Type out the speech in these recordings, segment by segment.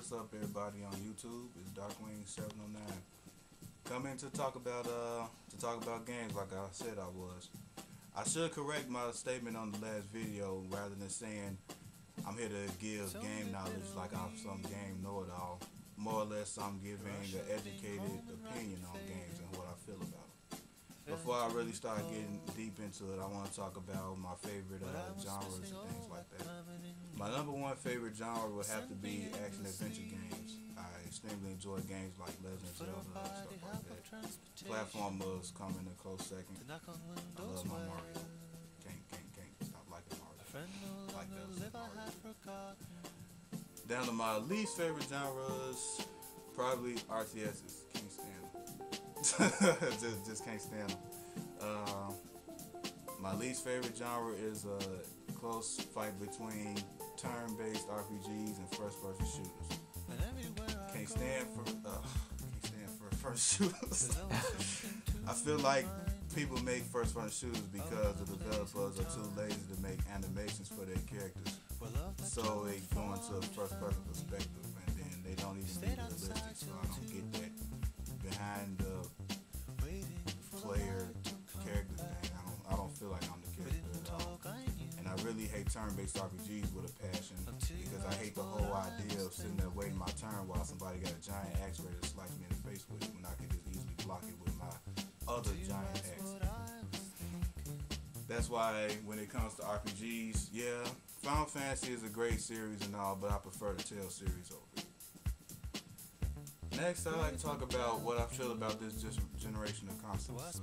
what's up, everybody on YouTube? It's Darkwing709 coming to talk about games like I said I was. I should correct my statement on the last video rather than saying I'm here to give game knowledge like I'm some game know-it-all. More or less, I'm giving an educated opinion on games and what I feel about them. Before I really start getting deep into it, I want to talk about my favorite genres and things like that. My number one favorite genre would have to be action-adventure games. I extremely enjoy games like Legend of Zelda and stuff like that. Platformers come in a close second. I love my Mario. Can't stop liking Mario. Like that Mario. Down to my least favorite genres, probably RTSs. Can't stand them. just can't stand them. My least favorite genre is a close fight between turn-based RPGs and first-person shooters. Can't stand for first shooters. I feel like people make first-person shooters because the developers are too lazy to make animations for their characters, so they go into a first-person perspective, and then they don't even be realistic. So I don't get that behind the player character thing. I don't feel like I'm the character at all. And I really hate turn-based RPGs with a passion because I hate the whole idea of sitting there waiting my turn while somebody got a giant axe ready to slice me in the face with it when I could just easily block it with my other giant axe. That's why when it comes to RPGs, yeah, Final Fantasy is a great series and all, but I prefer the Tale series over it. Next, I'd like to talk about what I feel about this generation of consoles.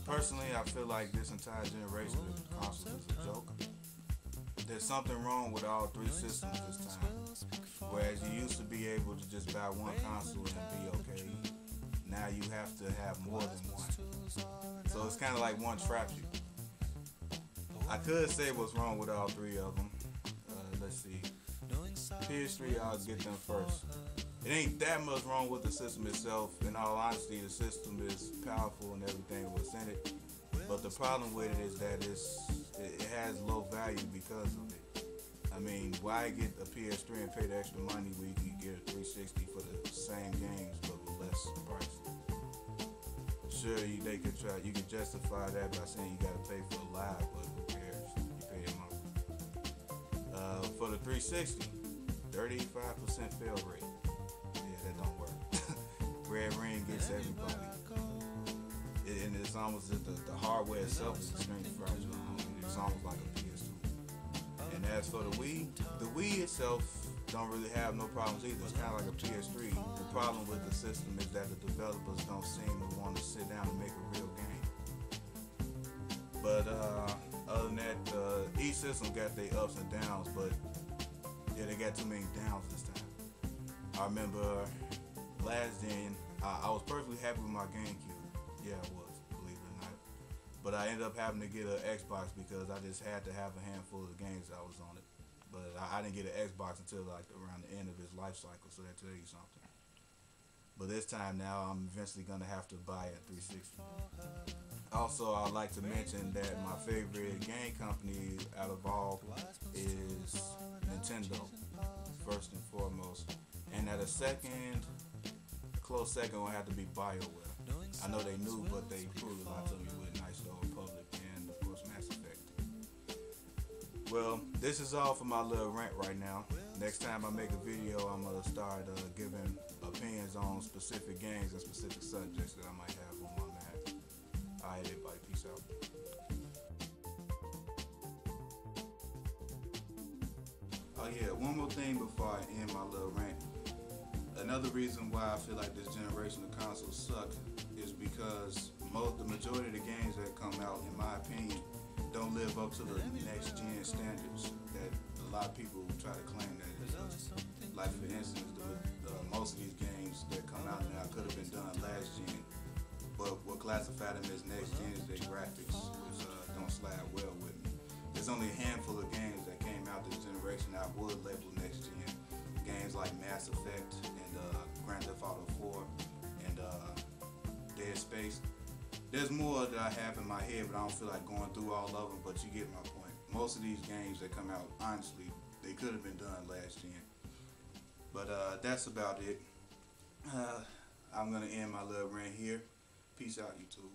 Personally, I feel like this entire generation of consoles is a joke. There's something wrong with all three systems this time. Whereas you used to be able to just buy one console and be okay, now you have to have more than one. So it's kind of like one traps you. I could say what's wrong with all three of them. Let's see. PS3, I'll get them first. It ain't that much wrong with the system itself. In all honesty, the system is powerful and everything was in it. But the problem with it is that it has low value because of it. I mean, why get a PS3 and pay the extra money when you can get a 360 for the same games but with less price? Sure, you could justify that by saying you gotta pay for it live, but who cares? You pay a month. For the 360, 35% fail rate. Yeah, that don't work. Red ring gets everybody. And it's almost that the hardware itself is extremely fragile. It's almost like a PS2. And as for the Wii itself don't really have no problems either. It's kind of like a PS3. The problem with the system is that the developers don't seem to want to sit down and make a real game. But other than that, each system got their ups and downs, but yeah, they got too many downs this time. I remember last gen, I was perfectly happy with my GameCube. Yeah, I was, believe it or not. But I ended up having to get an Xbox because I just had to have a handful of games that was on it. But I didn't get an Xbox until like around the end of its life cycle, so that tells you something. But this time now, I'm eventually gonna have to buy a 360. Also, I'd like to mention that my favorite game company out of all is Nintendo, first and foremost. And at a close second will have to be BioWare. I know they knew, but they proved a lot to me with Nice Old Republic and, of course, Mass Effect. Well, this is all for my little rant right now. Next time I make a video, I'm going to start giving opinions on specific games and specific subjects that I might have on my mind. Alright, everybody, peace out. Oh yeah, one more thing before I end my little rant. Another reason why I feel like this generation of consoles suck is because the majority of the games that come out, in my opinion, don't live up to the next gen standards that a lot of people try to claim that it does. Like for instance, most of these games that come out now could have been done last gen, but what classify them as next gen is their graphics, which don't slide well with me. There's only a handful of games that came out this generation I would label next gen. Games like Mass Effect and Grand Theft Auto 4 and Dead Space. There's more that I have in my head, but I don't feel like going through all of them, but you get my point. Most of these games that come out, honestly, they could have been done last gen. But that's about it. I'm gonna end my little rant here. Peace out, YouTube.